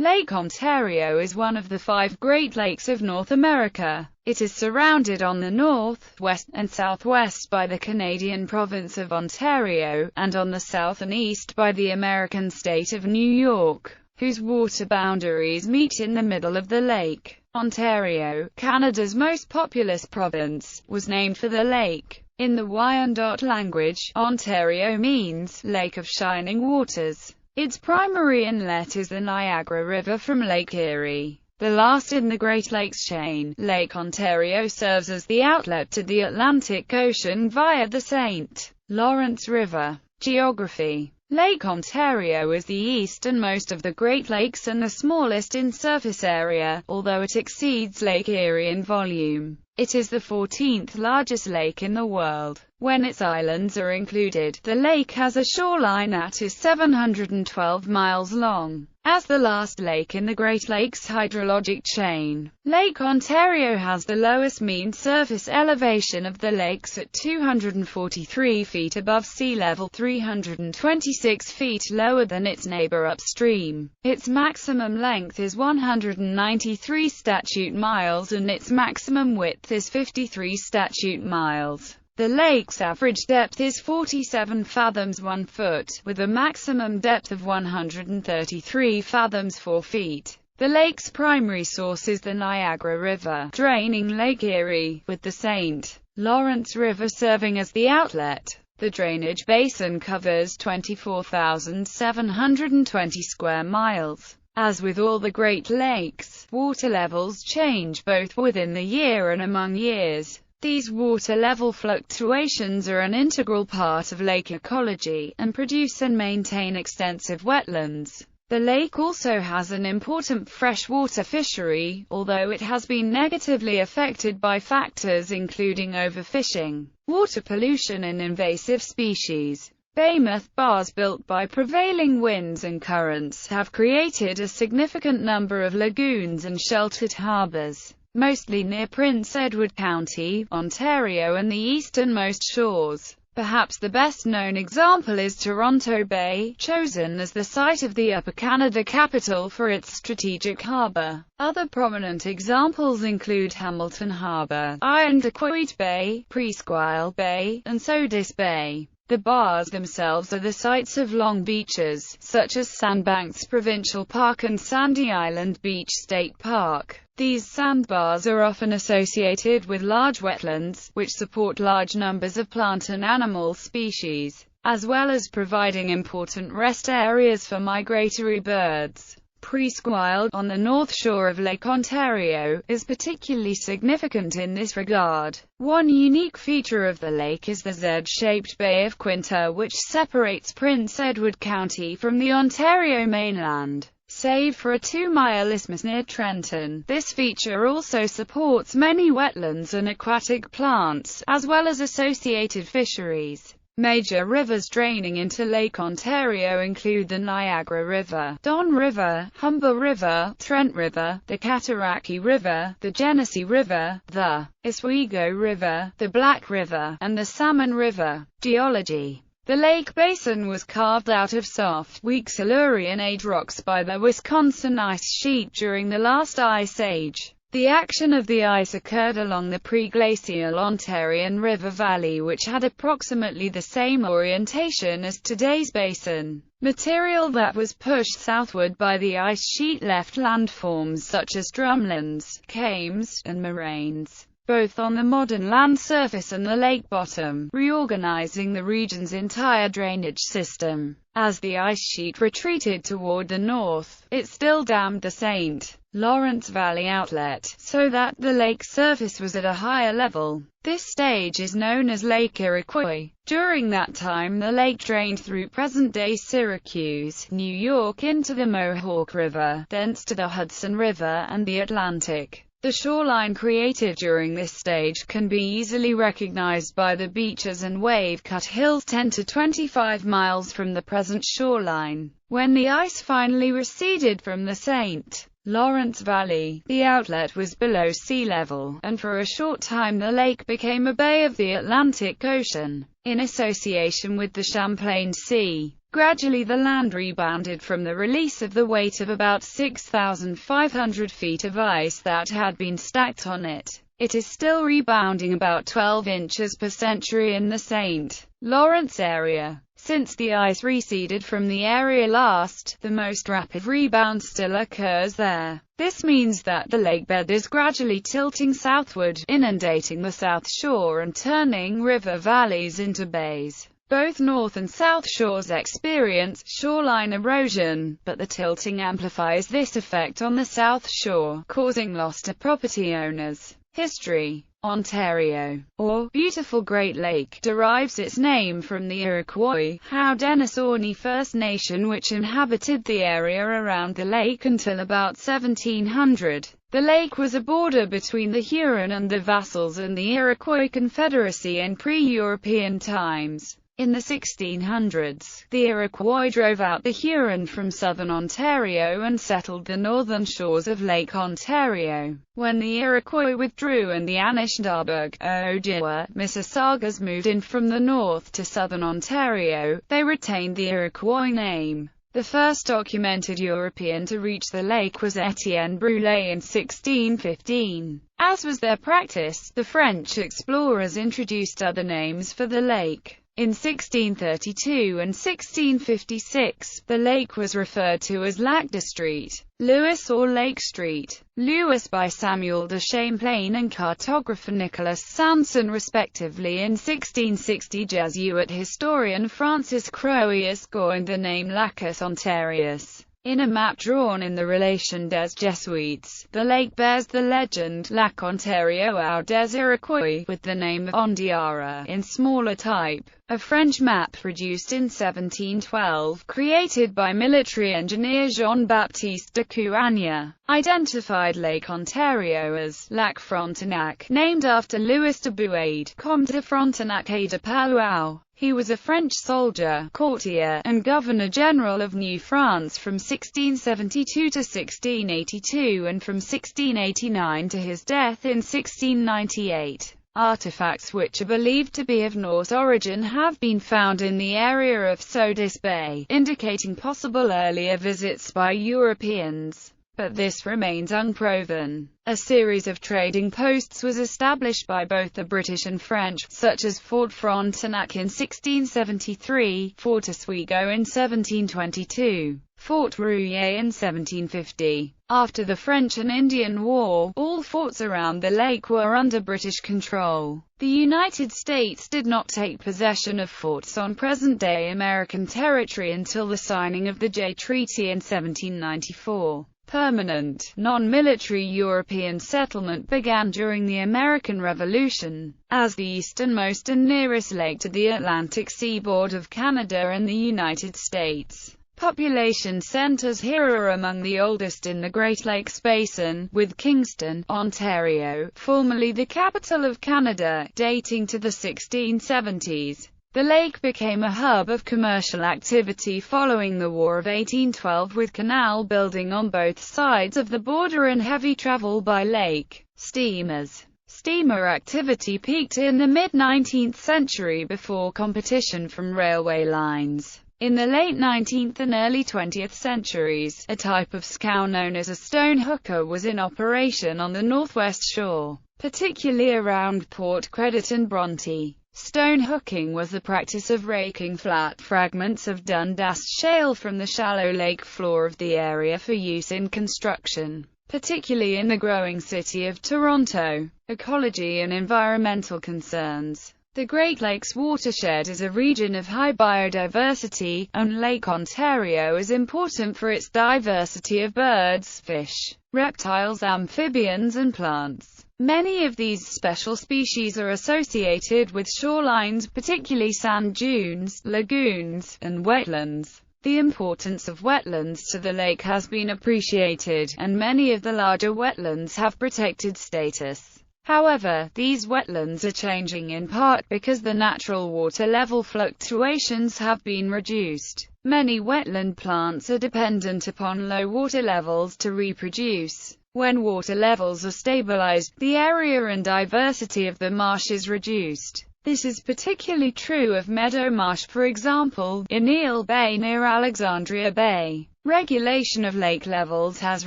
Lake Ontario is one of the 5 Great Lakes of North America. It is surrounded on the north, west, and southwest by the Canadian province of Ontario, and on the south and east by the American state of New York, whose water boundaries meet in the middle of the lake. Ontario, Canada's most populous province, was named for the lake. In the Wyandot language, Ontario means Lake of Shining Waters. Its primary inlet is the Niagara River from Lake Erie. The last in the Great Lakes chain, Lake Ontario serves as the outlet to the Atlantic Ocean via the St. Lawrence River. Geography: Lake Ontario is the easternmost of the Great Lakes and the smallest in surface area, although it exceeds Lake Erie in volume. It is the 14th largest lake in the world. When its islands are included, the lake has a shoreline that is 712 miles long. As the last lake in the Great Lakes hydrologic chain, Lake Ontario has the lowest mean surface elevation of the lakes at 243 feet above sea level, 326 feet lower than its neighbor upstream. Its maximum length is 193 statute miles and its maximum width is 53 statute miles. The lake's average depth is 47 fathoms 1 foot, with a maximum depth of 133 fathoms 4 feet. The lake's primary source is the Niagara River, draining Lake Erie, with the St. Lawrence River serving as the outlet. The drainage basin covers 24,720 square miles. As with all the Great Lakes, water levels change both within the year and among years. These water level fluctuations are an integral part of lake ecology, and produce and maintain extensive wetlands. The lake also has an important freshwater fishery, although it has been negatively affected by factors including overfishing, water pollution and invasive species. Behemoth bars built by prevailing winds and currents have created a significant number of lagoons and sheltered harbors, mostly near Prince Edward County, Ontario and the easternmost shores. Perhaps the best-known example is Toronto Bay, chosen as the site of the Upper Canada capital for its strategic harbour. Other prominent examples include Hamilton Harbour, Irondequoit Bay, Presqu'Isle Bay, and SYSS Bay. The bars themselves are the sites of long beaches, such as Sandbanks Provincial Park and Sandy Island Beach State Park. These sandbars are often associated with large wetlands, which support large numbers of plant and animal species, as well as providing important rest areas for migratory birds. Presqu'Isle, on the north shore of Lake Ontario, is particularly significant in this regard. One unique feature of the lake is the Z-shaped Bay of Quinte, which separates Prince Edward County from the Ontario mainland. Save for a 2-mile isthmus near Trenton, this feature also supports many wetlands and aquatic plants, as well as associated fisheries. Major rivers draining into Lake Ontario include the Niagara River, Don River, Humber River, Trent River, the Cataraqui River, the Genesee River, the Oswego River, the Black River, and the Salmon River. Geology: the lake basin was carved out of soft, weak Silurian age rocks by the Wisconsin ice sheet during the last ice age. The action of the ice occurred along the pre-glacial Ontarian River Valley, which had approximately the same orientation as today's basin. Material that was pushed southward by the ice sheet left landforms such as drumlins, kames, and moraines, both on the modern land surface and the lake bottom, reorganizing the region's entire drainage system. As the ice sheet retreated toward the north, it still dammed the St. Lawrence Valley outlet, so that the lake surface was at a higher level. This stage is known as Lake Iroquois. During that time the lake drained through present-day Syracuse, New York into the Mohawk River, thence to the Hudson River and the Atlantic. The shoreline created during this stage can be easily recognized by the beaches and wave-cut hills 10 to 25 miles from the present shoreline. When the ice finally receded from the St. Lawrence Valley, the outlet was below sea level, and for a short time the lake became a bay of the Atlantic Ocean, in association with the Champlain Sea. Gradually the land rebounded from the release of the weight of about 6,500 feet of ice that had been stacked on it. It is still rebounding about 12 inches per century in the St. Lawrence area. Since the ice receded from the area last, the most rapid rebound still occurs there. This means that the lake bed is gradually tilting southward, inundating the south shore and turning river valleys into bays. Both north and south shores experience shoreline erosion, but the tilting amplifies this effect on the south shore, causing loss to property owners. History. Ontario, or Beautiful Great Lake, derives its name from the Iroquois, Haudenosaunee First Nation which inhabited the area around the lake until about 1700. The lake was a border between the Huron and the Vassals and the Iroquois Confederacy in pre-European times. In the 1600s, the Iroquois drove out the Huron from southern Ontario and settled the northern shores of Lake Ontario. When the Iroquois withdrew and the Anishinaabeg, Ojibwa, Mississaugas moved in from the north to southern Ontario, they retained the Iroquois name. The first documented European to reach the lake was Étienne Brulé in 1615. As was their practice, the French explorers introduced other names for the lake. In 1632 and 1656, the lake was referred to as Lac de Street, Lewis or Lake Street, Lewis by Samuel de Champlain and cartographer Nicolas Sanson respectively. In 1660, Jesuit historian Francis Croius coined the name Lacus Ontarius. In a map drawn in the Relation des Jesuites, the lake bears the legend Lac Ontario ou des Iroquois, with the name of Ondiara in smaller type. A French map produced in 1712, created by military engineer Jean-Baptiste de Couragna, identified Lake Ontario as Lac Frontenac, named after Louis de Buade, Comte de Frontenac et de Palau. He was a French soldier, courtier, and governor-general of New France from 1672 to 1682 and from 1689 to his death in 1698. Artifacts which are believed to be of Norse origin have been found in the area of Sodus Bay, indicating possible earlier visits by Europeans, but this remains unproven. A series of trading posts was established by both the British and French, such as Fort Frontenac in 1673, Fort Oswego in 1722, Fort Rouillé in 1750. After the French and Indian War, all forts around the lake were under British control. The United States did not take possession of forts on present-day American territory until the signing of the Jay Treaty in 1794. Permanent, non-military European settlement began during the American Revolution, as the easternmost and nearest lake to the Atlantic seaboard of Canada and the United States. Population centers here are among the oldest in the Great Lakes Basin, with Kingston, Ontario, formerly the capital of Canada, dating to the 1670s. The lake became a hub of commercial activity following the War of 1812, with canal building on both sides of the border and heavy travel by lake steamers. Steamer activity peaked in the mid-19th century before competition from railway lines. In the late 19th and early 20th centuries, a type of scow known as a stone hooker was in operation on the northwest shore, particularly around Port Credit and Bronte. Stone hooking was the practice of raking flat fragments of Dundas shale from the shallow lake floor of the area for use in construction, particularly in the growing city of Toronto. Ecology and environmental concerns. The Great Lakes watershed is a region of high biodiversity, and Lake Ontario is important for its diversity of birds, fish, reptiles, amphibians and plants. Many of these special species are associated with shorelines, particularly sand dunes, lagoons, and wetlands. The importance of wetlands to the lake has been appreciated, and many of the larger wetlands have protected status. However, these wetlands are changing in part because the natural water level fluctuations have been reduced. Many wetland plants are dependent upon low water levels to reproduce. When water levels are stabilized, the area and diversity of the marsh is reduced. This is particularly true of meadow marsh, for example, in Eel Bay near Alexandria Bay. Regulation of lake levels has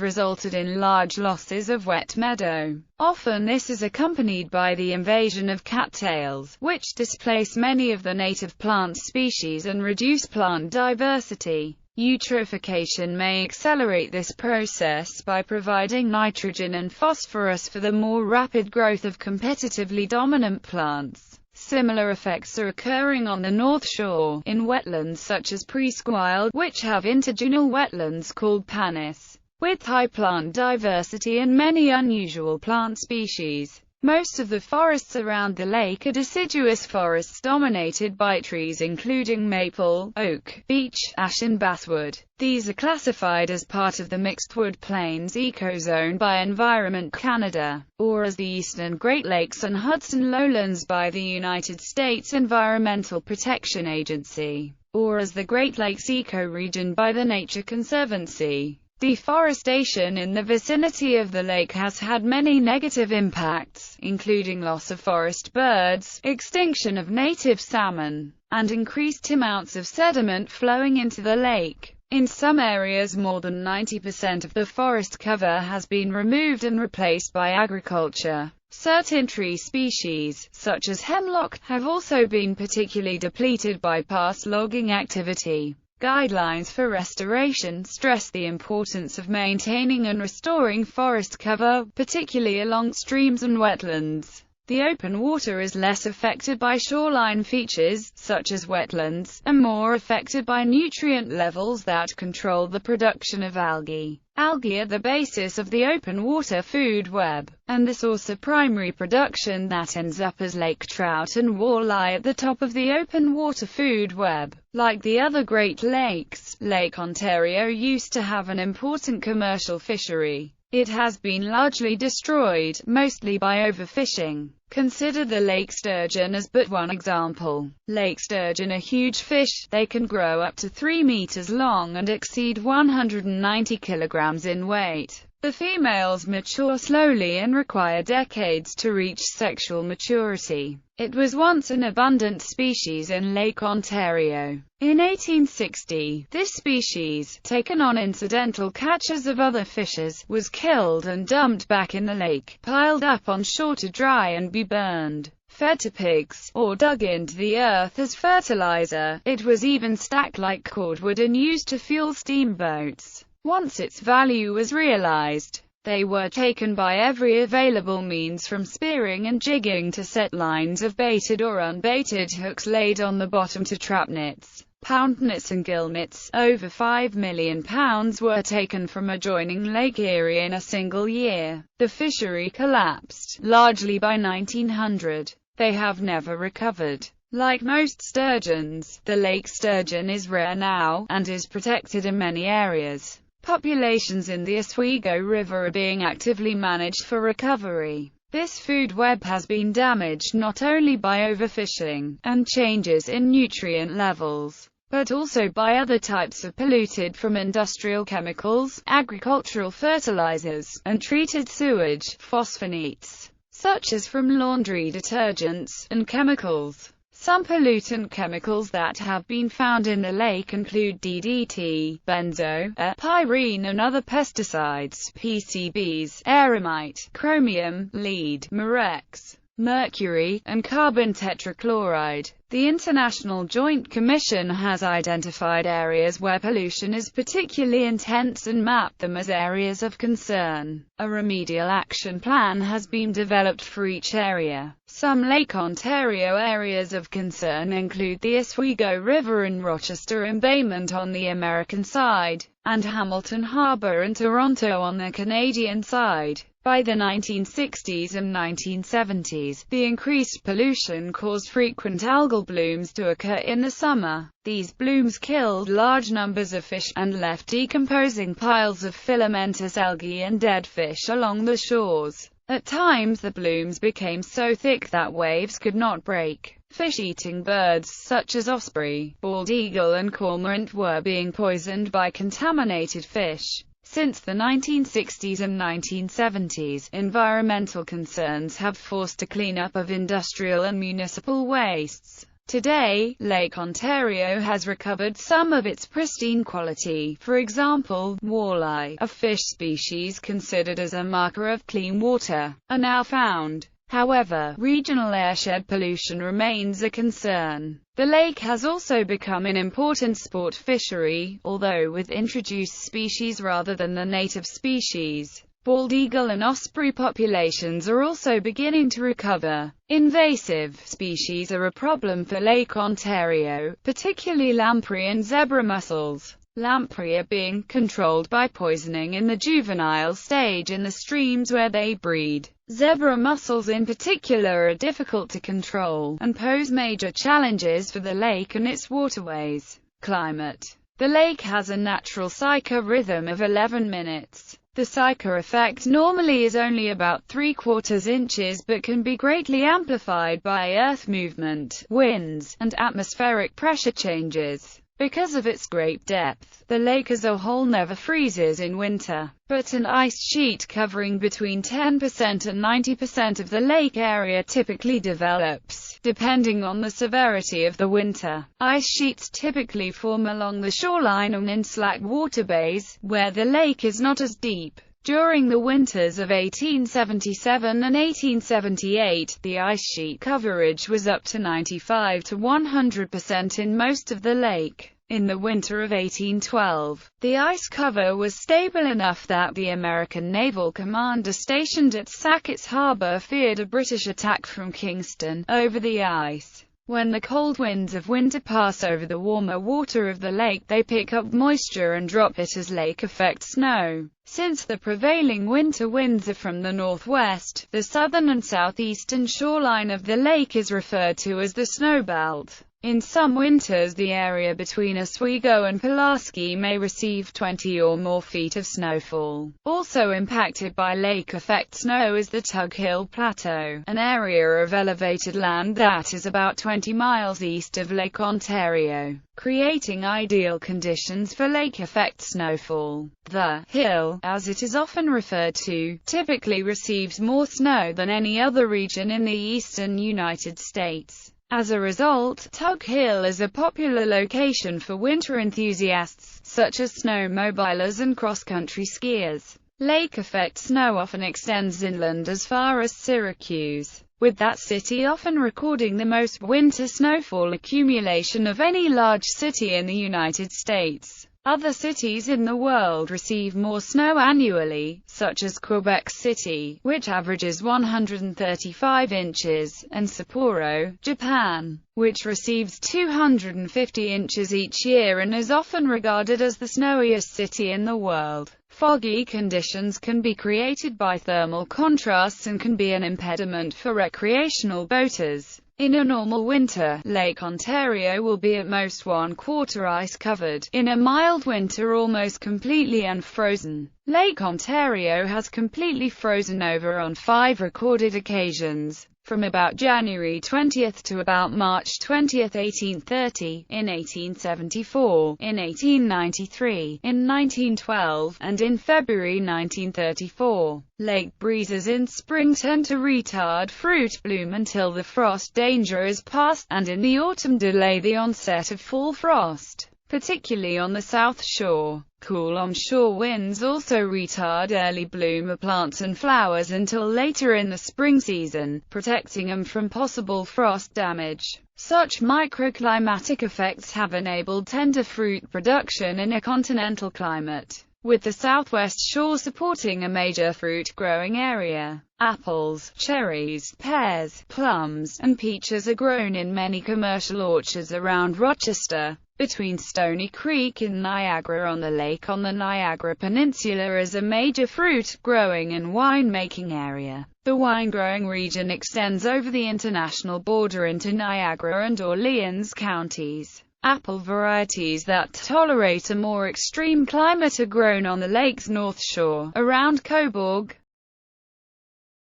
resulted in large losses of wet meadow. Often this is accompanied by the invasion of cattails, which displace many of the native plant species and reduce plant diversity. Eutrophication may accelerate this process by providing nitrogen and phosphorus for the more rapid growth of competitively dominant plants. Similar effects are occurring on the North Shore, in wetlands such as Presqu'Isle, which have interdural wetlands called panis, with high plant diversity and many unusual plant species. Most of the forests around the lake are deciduous forests dominated by trees including maple, oak, beech, ash and basswood. These are classified as part of the Mixed Wood Plains ecozone by Environment Canada, or as the Eastern Great Lakes and Hudson Lowlands by the United States Environmental Protection Agency, or as the Great Lakes ecoregion by the Nature Conservancy. Deforestation in the vicinity of the lake has had many negative impacts, including loss of forest birds, extinction of native salmon, and increased amounts of sediment flowing into the lake. In some areas, more than 90% of the forest cover has been removed and replaced by agriculture. Certain tree species, such as hemlock, have also been particularly depleted by past logging activity. Guidelines for restoration stress the importance of maintaining and restoring forest cover, particularly along streams and wetlands. The open water is less affected by shoreline features, such as wetlands, and more affected by nutrient levels that control the production of algae. Algae are the basis of the open water food web, and the source of primary production that ends up as lake trout and walleye at the top of the open water food web. Like the other Great Lakes, Lake Ontario used to have an important commercial fishery. It has been largely destroyed, mostly by overfishing. Consider the lake sturgeon as but one example. Lake sturgeon are huge fish. They can grow up to 3 meters long and exceed 190 kilograms in weight. The females mature slowly and require decades to reach sexual maturity. It was once an abundant species in Lake Ontario. In 1860, this species, taken on incidental catches of other fishes, was killed and dumped back in the lake, piled up on shore to dry and be burned, fed to pigs, or dug into the earth as fertilizer. It was even stacked like cordwood and used to fuel steamboats. Once its value was realized, they were taken by every available means, from spearing and jigging to set lines of baited or unbaited hooks laid on the bottom to trap nets, pound nets and gill nets. Over 5 million pounds were taken from adjoining Lake Erie in a single year. The fishery collapsed, largely by 1900. They have never recovered. Like most sturgeons, the lake sturgeon is rare now, and is protected in many areas. Populations in the Oswego River are being actively managed for recovery. This food web has been damaged not only by overfishing and changes in nutrient levels, but also by other types of polluted from industrial chemicals, agricultural fertilizers, and treated sewage, phosphonates, such as from laundry detergents, and chemicals. Some pollutant chemicals that have been found in the lake include DDT, benzo, pyrene and other pesticides, PCBs, aramite, chromium, lead, murex, mercury, and carbon tetrachloride. The International Joint Commission has identified areas where pollution is particularly intense and mapped them as areas of concern. A remedial action plan has been developed for each area. Some Lake Ontario areas of concern include the Oswego River and Rochester Embayment on the American side, and Hamilton Harbour and Toronto on the Canadian side. By the 1960s and 1970s, the increased pollution caused frequent algal blooms to occur in the summer. These blooms killed large numbers of fish, and left decomposing piles of filamentous algae and dead fish along the shores. At times the blooms became so thick that waves could not break. Fish-eating birds such as osprey, bald eagle and cormorant were being poisoned by contaminated fish. Since the 1960s and 1970s, environmental concerns have forced a cleanup of industrial and municipal wastes. Today, Lake Ontario has recovered some of its pristine quality. For example, walleye, a fish species considered as a marker of clean water, are now found. However, regional airshed pollution remains a concern. The lake has also become an important sport fishery, although with introduced species rather than the native species. Bald eagle and osprey populations are also beginning to recover. Invasive species are a problem for Lake Ontario, particularly lamprey and zebra mussels. Lamprey are being controlled by poisoning in the juvenile stage in the streams where they breed. Zebra mussels in particular are difficult to control, and pose major challenges for the lake and its waterways. Climate. The lake has a natural cycle rhythm of 11 minutes. The cycle effect normally is only about 3/4 inches but can be greatly amplified by earth movement, winds, and atmospheric pressure changes. Because of its great depth, the lake as a whole never freezes in winter, but an ice sheet covering between 10% and 90% of the lake area typically develops, depending on the severity of the winter. Ice sheets typically form along the shoreline and in slack water bays, where the lake is not as deep. During the winters of 1877 and 1878, the ice sheet coverage was up to 95 to 100% in most of the lake. In the winter of 1812, the ice cover was stable enough that the American naval commander stationed at Sackett's Harbor feared a British attack from Kingston over the ice. When the cold winds of winter pass over the warmer water of the lake, they pick up moisture and drop it as lake effect snow. Since the prevailing winter winds are from the northwest, the southern and southeastern shoreline of the lake is referred to as the snow belt. In some winters the area between Oswego and Pulaski may receive 20 or more feet of snowfall. Also impacted by lake effect snow is the Tug Hill Plateau, an area of elevated land that is about 20 miles east of Lake Ontario, creating ideal conditions for lake effect snowfall. The hill, as it is often referred to, typically receives more snow than any other region in the eastern United States. As a result, Tug Hill is a popular location for winter enthusiasts, such as snowmobilers and cross-country skiers. Lake effect snow often extends inland as far as Syracuse, with that city often recording the most winter snowfall accumulation of any large city in the United States. Other cities in the world receive more snow annually, such as Quebec City, which averages 135 inches, and Sapporo, Japan, which receives 250 inches each year and is often regarded as the snowiest city in the world. Foggy conditions can be created by thermal contrasts and can be an impediment for recreational boaters. In a normal winter, Lake Ontario will be at most 1/4 ice-covered. In a mild winter, almost completely unfrozen. Lake Ontario has completely frozen over on 5 recorded occasions, from about January 20 to about March 20, 1830, in 1874, in 1893, in 1912, and in February 1934. Lake breezes in spring tend to retard fruit bloom until the frost danger is past, and in the autumn delay the onset of fall frost, particularly on the South Shore. Cool onshore winds also retard early bloom of plants and flowers until later in the spring season, protecting them from possible frost damage. Such microclimatic effects have enabled tender fruit production in a continental climate, with the southwest shore supporting a major fruit-growing area. Apples, cherries, pears, plums, and peaches are grown in many commercial orchards around Rochester. Between Stony Creek and Niagara on the lake on the Niagara Peninsula is a major fruit-growing and wine-making area. The wine-growing region extends over the international border into Niagara and Orleans counties. Apple varieties that tolerate a more extreme climate are grown on the lake's north shore, around Cobourg.